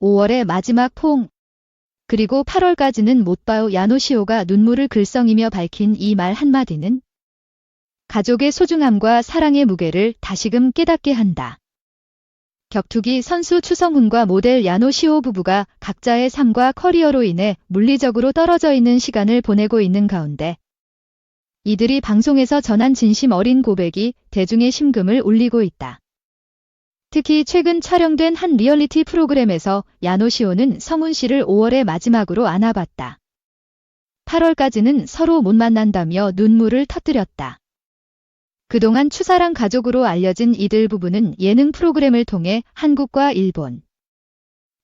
5월의 마지막 포옹. 그리고 8월까지는 못 봐요. 야노시오가 눈물을 글썽이며 밝힌 이 말 한마디는 가족의 소중함과 사랑의 무게를 다시금 깨닫게 한다. 격투기 선수 추성훈과 모델 야노시오 부부가 각자의 삶과 커리어로 인해 물리적으로 떨어져 있는 시간을 보내고 있는 가운데 이들이 방송에서 전한 진심 어린 고백이 대중의 심금을 울리고 있다. 특히 최근 촬영된 한 리얼리티 프로그램에서 야노시오는 성훈 씨를 5월의 마지막으로 안아봤다. 8월까지는 서로 못 만난다며 눈물을 터뜨렸다. 그동안 추사랑 가족으로 알려진 이들 부부는 예능 프로그램을 통해 한국과 일본,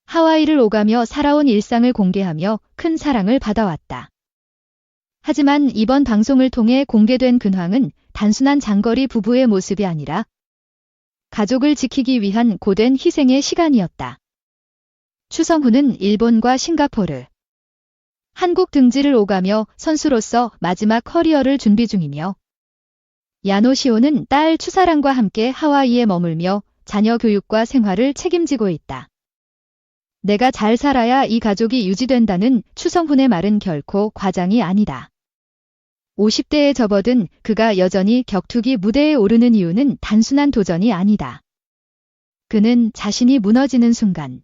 하와이를 오가며 살아온 일상을 공개하며 큰 사랑을 받아왔다. 하지만 이번 방송을 통해 공개된 근황은 단순한 장거리 부부의 모습이 아니라 가족을 지키기 위한 고된 희생의 시간이었다. 추성훈은 일본과 싱가포르, 한국 등지를 오가며 선수로서 마지막 커리어를 준비 중이며 야노시오는 딸 추사랑과 함께 하와이에 머물며 자녀 교육과 생활을 책임지고 있다. 내가 잘 살아야 이 가족이 유지된다는 추성훈의 말은 결코 과장이 아니다. 50대에 접어든 그가 여전히 격투기 무대에 오르는 이유는 단순한 도전이 아니다. 그는 자신이 무너지는 순간,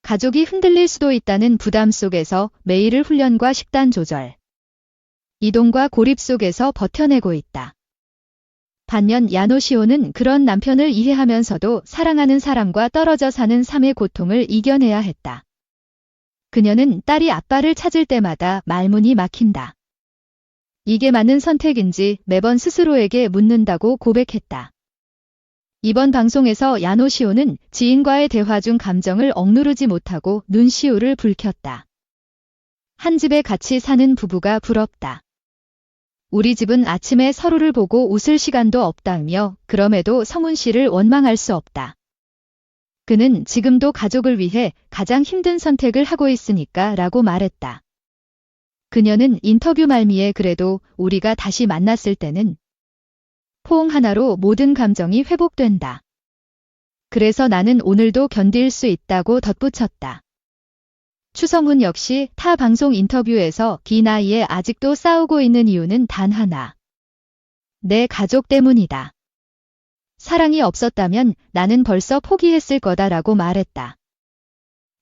가족이 흔들릴 수도 있다는 부담 속에서 매일을 훈련과 식단 조절, 이동과 고립 속에서 버텨내고 있다. 반면 야노시오는 그런 남편을 이해하면서도 사랑하는 사람과 떨어져 사는 삶의 고통을 이겨내야 했다. 그녀는 딸이 아빠를 찾을 때마다 말문이 막힌다. 이게 맞는 선택인지 매번 스스로에게 묻는다고 고백했다. 이번 방송에서 야노시오는 지인과의 대화 중 감정을 억누르지 못하고 눈시울을 붉혔다. 한 집에 같이 사는 부부가 부럽다. 우리 집은 아침에 서로를 보고 웃을 시간도 없다며 그럼에도 성훈 씨를 원망할 수 없다. 그는 지금도 가족을 위해 가장 힘든 선택을 하고 있으니까 라고 말했다. 그녀는 인터뷰 말미에 그래도 우리가 다시 만났을 때는 포옹 하나로 모든 감정이 회복된다. 그래서 나는 오늘도 견딜 수 있다고 덧붙였다. 추성훈 역시 타 방송 인터뷰에서 이 나이에 아직도 싸우고 있는 이유는 단 하나. 내 가족 때문이다. 사랑이 없었다면 나는 벌써 포기했을 거다라고 말했다.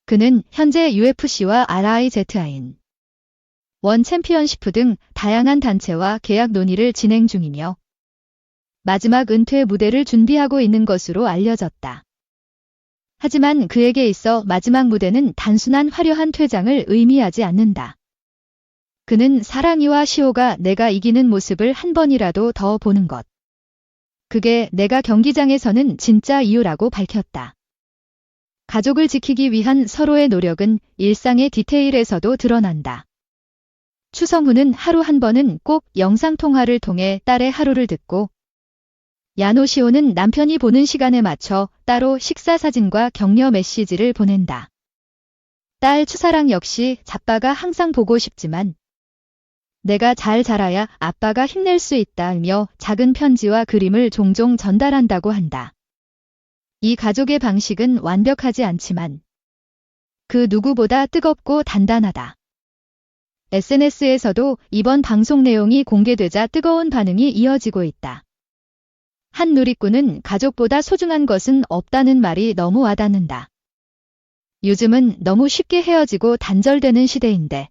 그는 현재 UFC와 RIZIN 원 챔피언시프 등 다양한 단체와 계약 논의를 진행 중이며 마지막 은퇴 무대를 준비하고 있는 것으로 알려졌다. 하지만 그에게 있어 마지막 무대는 단순한 화려한 퇴장을 의미하지 않는다. 그는 사랑이와 시오가 내가 이기는 모습을 한 번이라도 더 보는 것. 그게 내가 경기장에서는 진짜 이유라고 밝혔다. 가족을 지키기 위한 서로의 노력은 일상의 디테일에서도 드러난다. 추성훈은 하루 한 번은 꼭 영상통화를 통해 딸의 하루를 듣고 야노시오는 남편이 보는 시간에 맞춰 따로 식사 사진과 격려 메시지를 보낸다. 딸 추사랑 역시 아빠가 항상 보고 싶지만 내가 잘 자라야 아빠가 힘낼 수 있다며 작은 편지와 그림을 종종 전달한다고 한다. 이 가족의 방식은 완벽하지 않지만 그 누구보다 뜨겁고 단단하다. SNS에서도 이번 방송 내용이 공개되자 뜨거운 반응이 이어지고 있다. 한 누리꾼은 가족보다 소중한 것은 없다는 말이 너무 와닿는다. 요즘은 너무 쉽게 헤어지고 단절되는 시대인데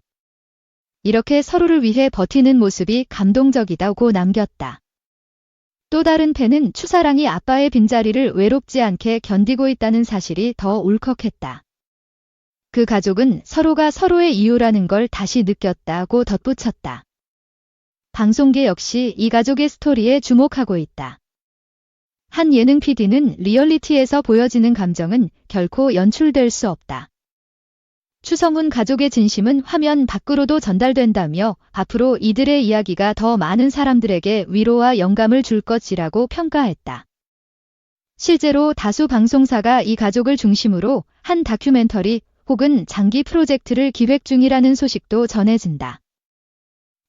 이렇게 서로를 위해 버티는 모습이 감동적이다고 남겼다. 또 다른 팬은 추사랑이 아빠의 빈자리를 외롭지 않게 견디고 있다는 사실이 더 울컥했다. 그 가족은 서로가 서로의 이유라는 걸 다시 느꼈다고 덧붙였다. 방송계 역시 이 가족의 스토리에 주목하고 있다. 한 예능 PD는 리얼리티에서 보여지는 감정은 결코 연출될 수 없다. 추성훈 가족의 진심은 화면 밖으로도 전달된다며 앞으로 이들의 이야기가 더 많은 사람들에게 위로와 영감을 줄 것이라고 평가했다. 실제로 다수 방송사가 이 가족을 중심으로 한 다큐멘터리 혹은 장기 프로젝트를 기획 중이라는 소식도 전해진다.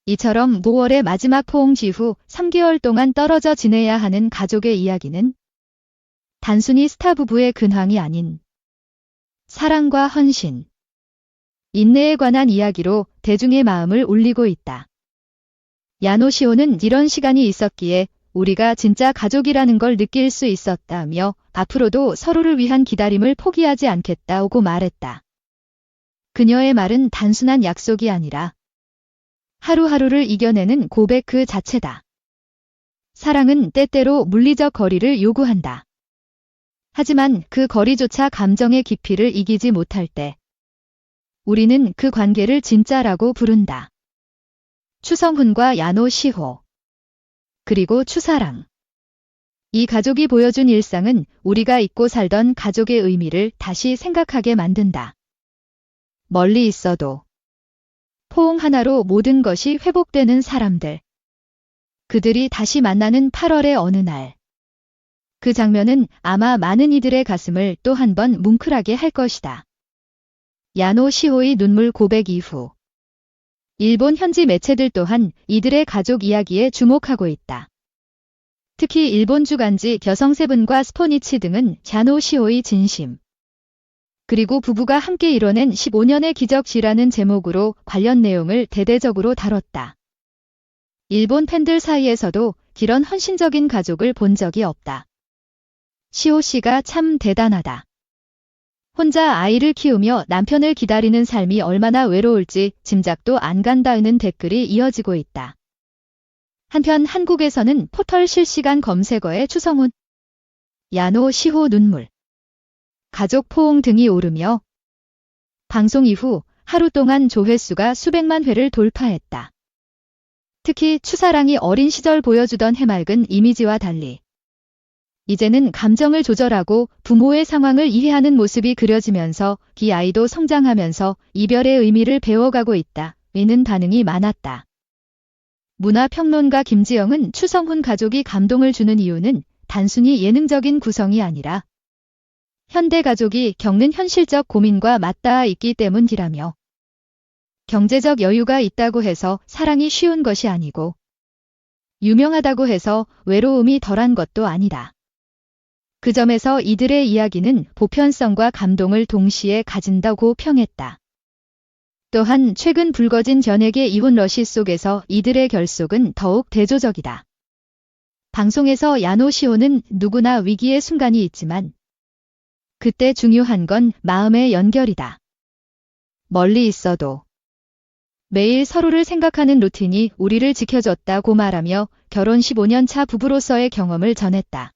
이처럼 5월의 마지막 포옹 이후 3개월 동안 떨어져 지내야 하는 가족의 이야기는 단순히 스타 부부의 근황이 아닌 사랑과 헌신, 인내에 관한 이야기로 대중의 마음을 울리고 있다. 야노시오는 이런 시간이 있었기에 우리가 진짜 가족이라는 걸 느낄 수 있었다며 앞으로도 서로를 위한 기다림을 포기하지 않겠다고 말했다. 그녀의 말은 단순한 약속이 아니라 하루하루를 이겨내는 고백 그 자체다. 사랑은 때때로 물리적 거리를 요구한다. 하지만 그 거리조차 감정의 깊이를 이기지 못할 때 우리는 그 관계를 진짜라고 부른다. 추성훈과 야노시호, 그리고 추사랑. 이 가족이 보여준 일상은 우리가 잊고 살던 가족의 의미를 다시 생각하게 만든다. 멀리 있어도 포옹 하나로 모든 것이 회복되는 사람들. 그들이 다시 만나는 8월의 어느 날. 그 장면은 아마 많은 이들의 가슴을 또 한 번 뭉클하게 할 것이다. 야노시호의 눈물 고백 이후 일본 현지 매체들 또한 이들의 가족 이야기에 주목하고 있다. 특히 일본 주간지 겨성세븐과 스포니치 등은 야노시호의 진심, 그리고 부부가 함께 이뤄낸 15년의 기적이라는 제목으로 관련 내용을 대대적으로 다뤘다. 일본 팬들 사이에서도 이런 헌신적인 가족을 본 적이 없다. 시호 씨가 참 대단하다. 혼자 아이를 키우며 남편을 기다리는 삶이 얼마나 외로울지 짐작도 안 간다는 댓글이 이어지고 있다. 한편 한국에서는 포털 실시간 검색어에 추성훈, 야노시호 눈물, 가족 포옹 등이 오르며 방송 이후 하루 동안 조회수가 수백만 회를 돌파했다. 특히 추사랑이 어린 시절 보여주던 해맑은 이미지와 달리 이제는 감정을 조절하고 부모의 상황을 이해하는 모습이 그려지면서 이 아이도 성장하면서 이별의 의미를 배워가고 있다. 이는 반응이 많았다. 문화평론가 김지영은 추성훈 가족이 감동을 주는 이유는 단순히 예능적인 구성이 아니라 현대 가족이 겪는 현실적 고민과 맞닿아 있기 때문이라며, 경제적 여유가 있다고 해서 사랑이 쉬운 것이 아니고 유명하다고 해서 외로움이 덜한 것도 아니다. 그 점에서 이들의 이야기는 보편성과 감동을 동시에 가진다고 평했다. 또한 최근 불거진 전액의 이혼 러시 속에서 이들의 결속은 더욱 대조적이다. 방송에서 야노시호는 누구나 위기의 순간이 있지만 그때 중요한 건 마음의 연결이다. 멀리 있어도 매일 서로를 생각하는 루틴이 우리를 지켜줬다고 말하며 결혼 15년 차 부부로서의 경험을 전했다.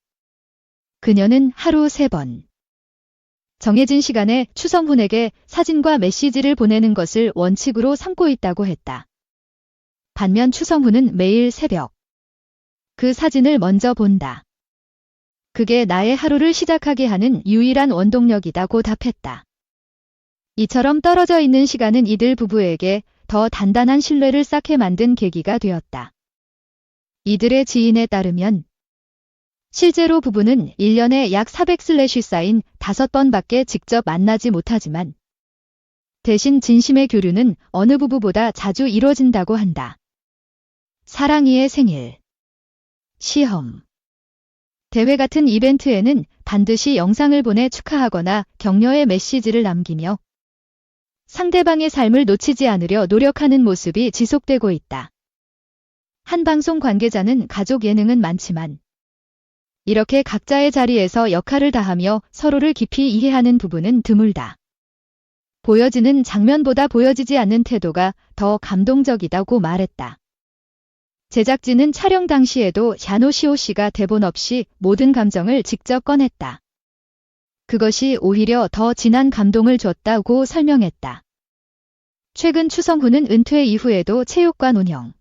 그녀는 하루 3번 정해진 시간에 추성훈에게 사진과 메시지를 보내는 것을 원칙으로 삼고 있다고 했다. 반면 추성훈은 매일 새벽 그 사진을 먼저 본다. 그게 나의 하루를 시작하게 하는 유일한 원동력이다고 답했다. 이처럼 떨어져 있는 시간은 이들 부부에게 더 단단한 신뢰를 쌓게 만든 계기가 되었다. 이들의 지인에 따르면 실제로 부부는 1년에 약 400/ 쌓인 5번밖에 직접 만나지 못하지만 대신 진심의 교류는 어느 부부보다 자주 이뤄진다고 한다. 사랑이의 생일, 시험, 대회 같은 이벤트에는 반드시 영상을 보내 축하하거나 격려의 메시지를 남기며 상대방의 삶을 놓치지 않으려 노력하는 모습이 지속되고 있다. 한 방송 관계자는 가족 예능은 많지만 이렇게 각자의 자리에서 역할을 다하며 서로를 깊이 이해하는 부부는 드물다. 보여지는 장면보다 보여지지 않는 태도가 더 감동적이다고 말했다. 제작진은 촬영 당시에도 야노시호 씨가 대본 없이 모든 감정을 직접 꺼냈다. 그것이 오히려 더 진한 감동을 줬다고 설명했다. 최근 추성훈은 은퇴 이후에도 체육관 운영,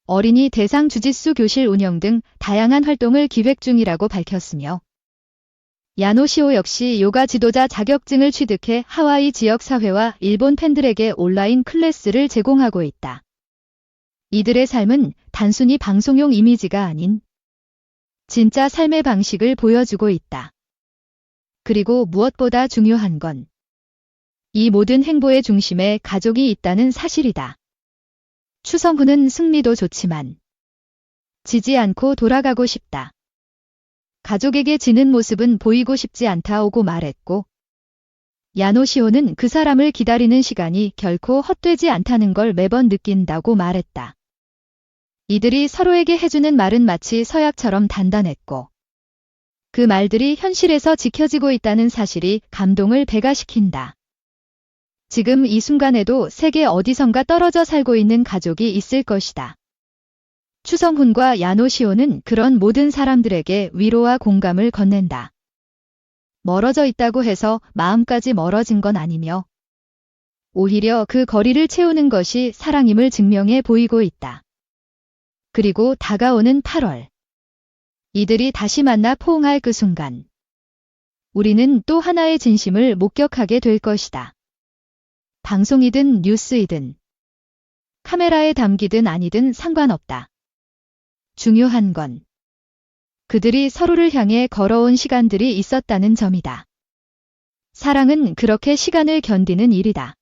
어린이 대상 주짓수 교실 운영 등 다양한 활동을 기획 중이라고 밝혔으며 야노시호 역시 요가 지도자 자격증을 취득해 하와이 지역 사회와 일본 팬들에게 온라인 클래스를 제공하고 있다. 이들의 삶은 단순히 방송용 이미지가 아닌 진짜 삶의 방식을 보여주고 있다. 그리고 무엇보다 중요한 건 이 모든 행보의 중심에 가족이 있다는 사실이다. 추성훈은 승리도 좋지만 지지 않고 돌아가고 싶다. 가족에게 지는 모습은 보이고 싶지 않다고 말했고 야노시오는 그 사람을 기다리는 시간이 결코 헛되지 않다는 걸 매번 느낀다고 말했다. 이들이 서로에게 해주는 말은 마치 서약처럼 단단했고 그 말들이 현실에서 지켜지고 있다는 사실이 감동을 배가시킨다. 지금 이 순간에도 세계 어디선가 떨어져 살고 있는 가족이 있을 것이다. 추성훈과 야노시오는 그런 모든 사람들에게 위로와 공감을 건넨다. 멀어져 있다고 해서 마음까지 멀어진 건 아니며 오히려 그 거리를 채우는 것이 사랑임을 증명해 보이고 있다. 그리고 다가오는 8월. 이들이 다시 만나 포옹할 그 순간. 우리는 또 하나의 진심을 목격하게 될 것이다. 방송이든 뉴스이든 카메라에 담기든 아니든 상관없다. 중요한 건 그들이 서로를 향해 걸어온 시간들이 있었다는 점이다. 사랑은 그렇게 시간을 견디는 일이다.